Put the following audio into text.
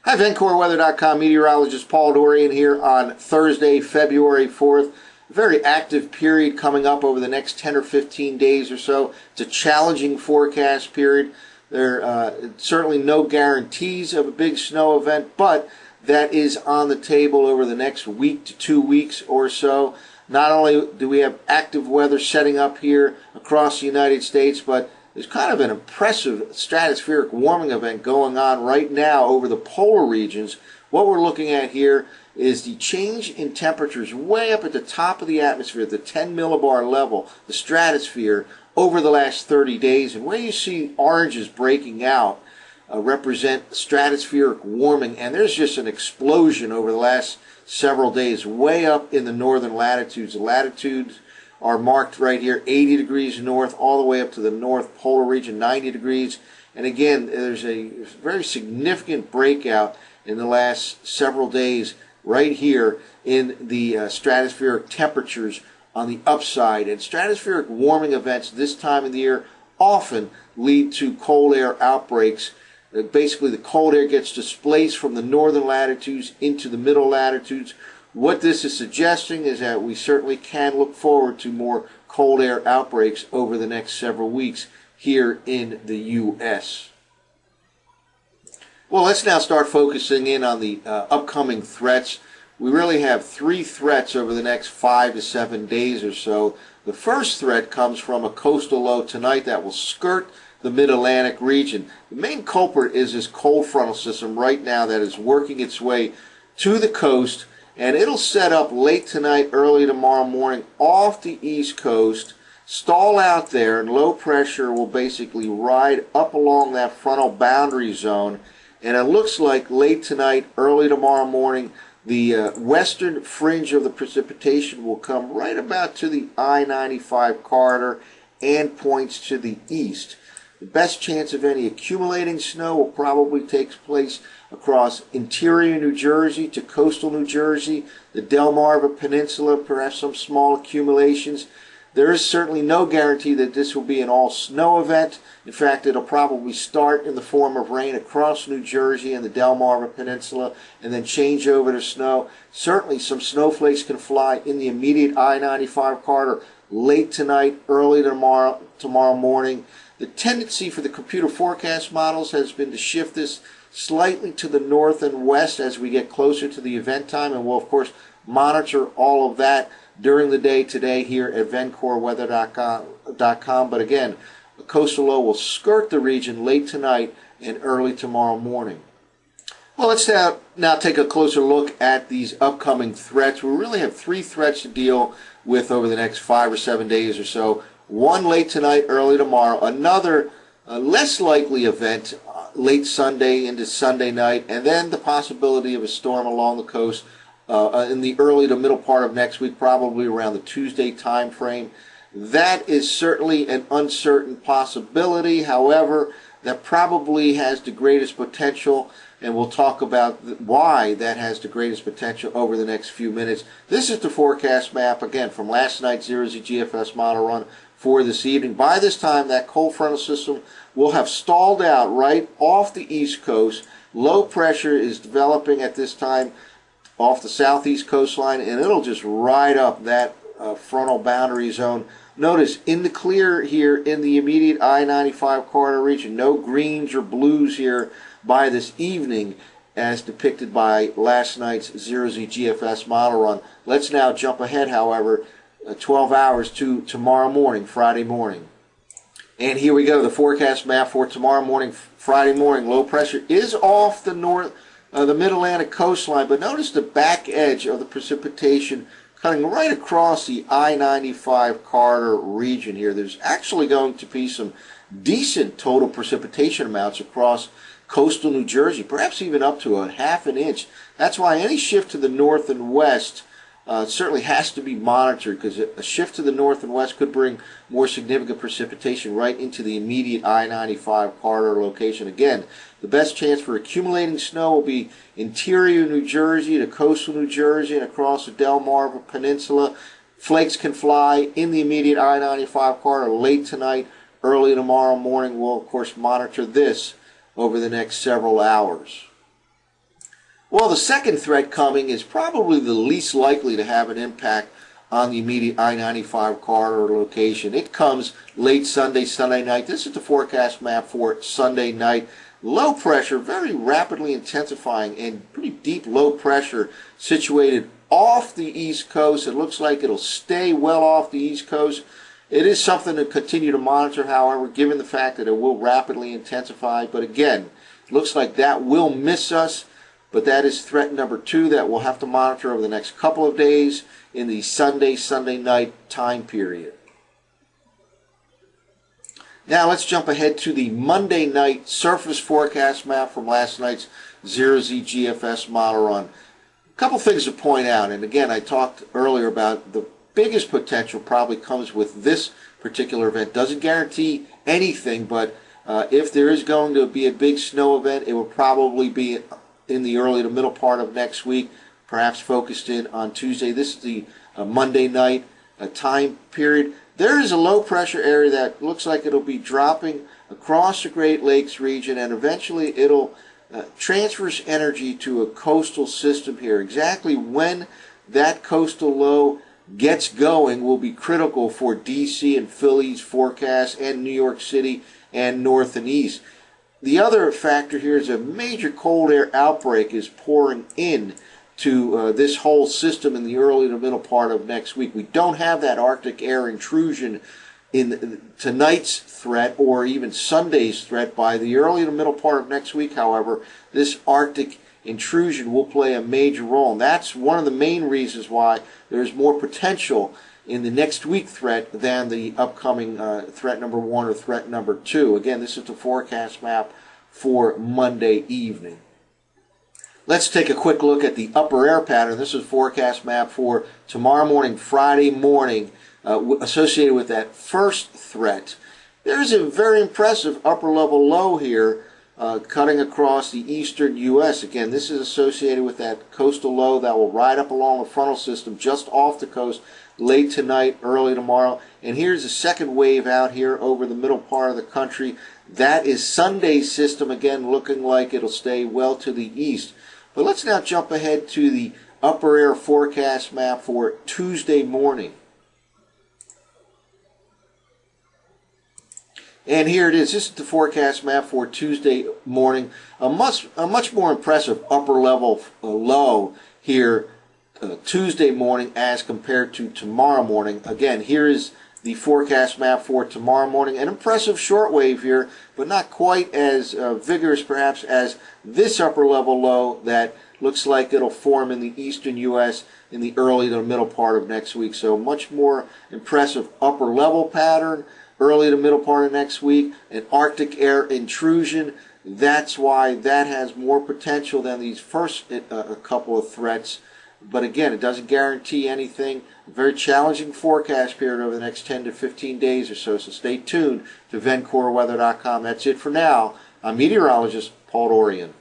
Hi, VencoreWeather.com meteorologist Paul Dorian here on Thursday, February 4th. A very active period coming up over the next 10 or 15 days or so. It's a challenging forecast period. There are certainly no guarantees of a big snow event, but that is on the table over the next week to 2 weeks or so. Not only do we have active weather setting up here across the United States, but there's kind of an impressive stratospheric warming event going on right now over the polar regions. What we're looking at here is the change in temperatures way up at the top of the atmosphere, at the 10 millibar level, the stratosphere, over the last 30 days. And where you see oranges breaking out represent stratospheric warming. And there's just an explosion over the last several days way up in the northern latitudes. The latitudes are marked right here, 80 degrees north, all the way up to the north polar region, 90 degrees. And again, there's a very significant breakout in the last several days right here in the stratospheric temperatures on the upside. And stratospheric warming events this time of the year often lead to cold air outbreaks. Basically, the cold air gets displaced from the northern latitudes into the middle latitudes. What this is suggesting is that we certainly can look forward to more cold air outbreaks over the next several weeks here in the U.S. Well, let's now start focusing in on the upcoming threats. We really have 3 threats over the next 5 to 7 days or so. The first threat comes from a coastal low tonight that will skirt the mid-Atlantic region. The main culprit is this cold frontal system right now that is working its way to the coast, and it'll set up late tonight, early tomorrow morning off the east coast, stall out there, and low pressure will basically ride up along that frontal boundary zone. And it looks like late tonight, early tomorrow morning, the western fringe of the precipitation will come right about to the I-95 corridor and points to the east. The best chance of any accumulating snow will probably take place across interior New Jersey to coastal New Jersey, the Delmarva Peninsula, perhaps some small accumulations. There is certainly no guarantee that this will be an all-snow event. In fact, it'll probably start in the form of rain across New Jersey and the Delmarva Peninsula and then change over to snow. Certainly some snowflakes can fly in the immediate I-95 corridor late tonight, early tomorrow morning. The tendency for the computer forecast models has been to shift this slightly to the north and west as we get closer to the event time, and we'll of course monitor all of that during the day today here at VencoreWeather.com. But again, the coastal low will skirt the region late tonight and early tomorrow morning. Well, let's now take a closer look at these upcoming threats. We really have 3 threats to deal with over the next 5 or 7 days or so. One late tonight, early tomorrow. Another less likely event late Sunday into Sunday night, and then the possibility of a storm along the coast in the early to middle part of next week, probably around the Tuesday time frame. That is certainly an uncertain possibility. However, that probably has the greatest potential, and we'll talk about why that has the greatest potential over the next few minutes. This is the forecast map, again, from last night's 0Z GFS model run for this evening. By this time, that cold frontal system will have stalled out right off the east coast. Low pressure is developing at this time off the southeast coastline, and it'll just ride up that frontal boundary zone. Notice in the clear here in the immediate I-95 corridor region, no greens or blues here by this evening as depicted by last night's 0Z GFS model run. Let's now jump ahead, however, 12 hours to tomorrow morning, Friday morning. And here we go, the forecast map for tomorrow morning, Friday morning. Low pressure is off the the mid-Atlantic coastline, but notice the back edge of the precipitation cutting right across the I-95 corridor region here. There's actually going to be some decent total precipitation amounts across coastal New Jersey, perhaps even up to a ½ an inch. That's why any shift to the north and west certainly has to be monitored, because a shift to the north and west could bring more significant precipitation right into the immediate I-95 corridor location. Again, the best chance for accumulating snow will be interior New Jersey to coastal New Jersey and across the Delmarva Peninsula. Flakes can fly in the immediate I-95 corridor late tonight, early tomorrow morning. We'll, of course, monitor this over the next several hours. Well, the second threat coming is probably the least likely to have an impact on the immediate I-95 corridor location. It comes late Sunday night. This is the forecast map for Sunday night. Low pressure, very rapidly intensifying, and pretty deep low pressure situated off the East Coast. It looks like it'll stay well off the East Coast. It is something to continue to monitor, however, given the fact that it will rapidly intensify. But again, it looks like that will miss us. But that is threat number 2 that we'll have to monitor over the next couple of days in the Sunday night time period. Now let's jump ahead to the Monday night surface forecast map from last night's 0Z GFS model run. A couple things to point out, and again, I talked earlier about the biggest potential probably comes with this particular event. Doesn't guarantee anything, but if there is going to be a big snow event, it will probably be in the early to middle part of next week, perhaps focused in on Tuesday. This is the Monday night time period. There is a low pressure area that looks like it'll be dropping across the Great Lakes region, and eventually it'll transfer energy to a coastal system here. Exactly when that coastal low gets going will be critical for DC and Philly's forecast, and New York City and north and east. The other factor here is a major cold air outbreak is pouring in to this whole system in the early to middle part of next week. We don't have that Arctic air intrusion in tonight's threat or even Sunday's threat. By the early to middle part of next week, however, this Arctic intrusion will play a major role. And that's one of the main reasons why there's more potential in the next week threat than the upcoming threat number 1 or threat number 2. Again, this is the forecast map for Monday evening. Let's take a quick look at the upper air pattern. This is a forecast map for tomorrow morning, Friday morning, associated with that first threat. There's a very impressive upper level low here cutting across the eastern U.S. Again, this is associated with that coastal low that will ride up along the frontal system just off the coast late tonight, early tomorrow. And here's the second wave out here over the middle part of the country. That is Sunday's system, again looking like it'll stay well to the east. But let's now jump ahead to the upper air forecast map for Tuesday morning. And here it is. This is the forecast map for Tuesday morning. A much more impressive upper level low here Tuesday morning as compared to tomorrow morning. Again, here is the forecast map for tomorrow morning. An impressive shortwave here, but not quite as vigorous perhaps as this upper level low that looks like it'll form in the eastern U.S. in the early to middle part of next week. So much more impressive upper level pattern early to middle part of next week. An Arctic air intrusion. That's why that has more potential than these first couple of threats. But again, it doesn't guarantee anything. A very challenging forecast period over the next 10 to 15 days or so. So stay tuned to VencoreWeather.com. That's it for now. I'm meteorologist Paul Dorian.